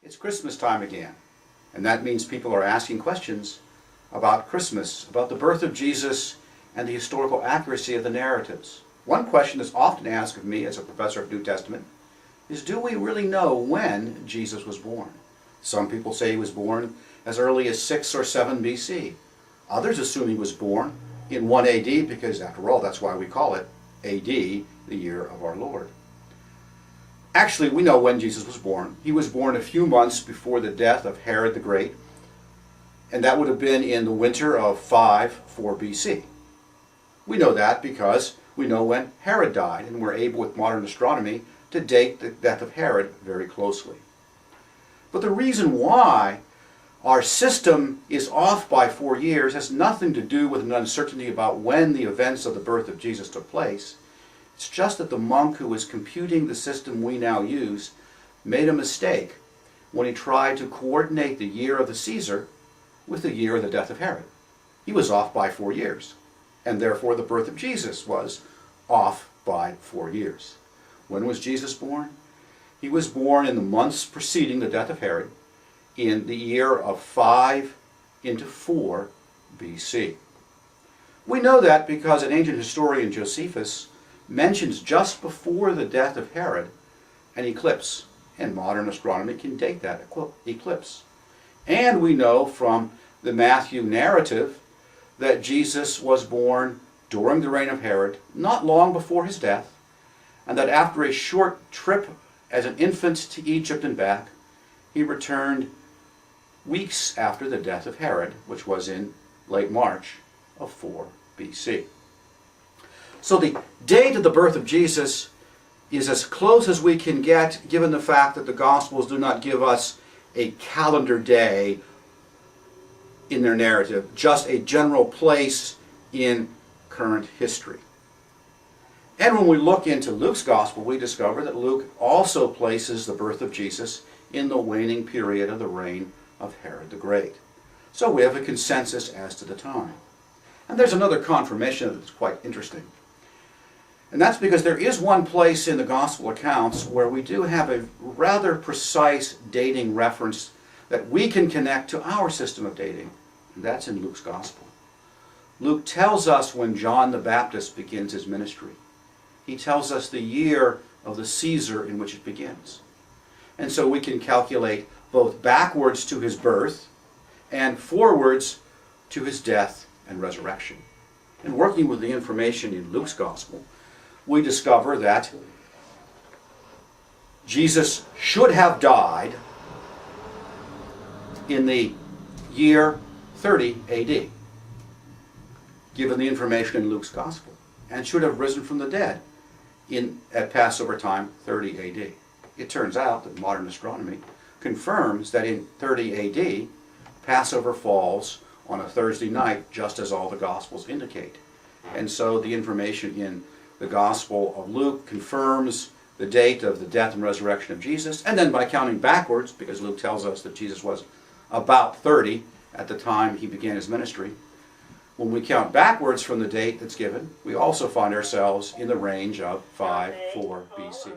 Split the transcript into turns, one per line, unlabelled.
It's Christmas time again, and that means people are asking questions about Christmas, about the birth of Jesus and the historical accuracy of the narratives. One question that's often asked of me as a professor of New Testament is, do we really know when Jesus was born? Some people say he was born as early as 6 or 7 BC. Others assume he was born in 1 AD because, after all, that's why we call it AD, the year of our Lord. Actually, we know when Jesus was born. He was born a few months before the death of Herod the Great, and that would have been in the winter of 5-4 BC. We know that because we know when Herod died, and we're able with modern astronomy to date the death of Herod very closely. But the reason why our system is off by 4 years has nothing to do with an uncertainty about when the events of the birth of Jesus took place. It's just that the monk who was computing the system we now use made a mistake when he tried to coordinate the year of the Caesar with the year of the death of Herod. He was off by 4 years, and therefore the birth of Jesus was off by 4 years. When was Jesus born? He was born in the months preceding the death of Herod, in the year of 5 into 4 BC. We know that because an ancient historian, Josephus, mentions just before the death of Herod an eclipse, and modern astronomy can date that eclipse. And we know from the Matthew narrative that Jesus was born during the reign of Herod, not long before his death, and that after a short trip as an infant to Egypt and back, he returned weeks after the death of Herod, which was in late March of 4 BC. So the date of the birth of Jesus is as close as we can get, given the fact that the Gospels do not give us a calendar day in their narrative, just a general place in current history. And when we look into Luke's Gospel, we discover that Luke also places the birth of Jesus in the waning period of the reign of Herod the Great. So we have a consensus as to the time. And there's another confirmation that's quite interesting. And that's because there is one place in the Gospel accounts where we do have a rather precise dating reference that we can connect to our system of dating. And that's in Luke's Gospel. Luke tells us when John the Baptist begins his ministry. He tells us the year of the Caesar in which it begins. And so we can calculate both backwards to his birth and forwards to his death and resurrection. And working with the information in Luke's Gospel, we discover that Jesus should have died in the year 30 AD, given the information in Luke's Gospel, and should have risen from the dead at Passover time, 30 AD. It turns out that modern astronomy confirms that in 30 AD, Passover falls on a Thursday night, just as all the Gospels indicate. And so the information in the Gospel of Luke confirms the date of the death and resurrection of Jesus, and then by counting backwards, because Luke tells us that Jesus was about 30 at the time he began his ministry, when we count backwards from the date that's given, we also find ourselves in the range of 5-4 BC.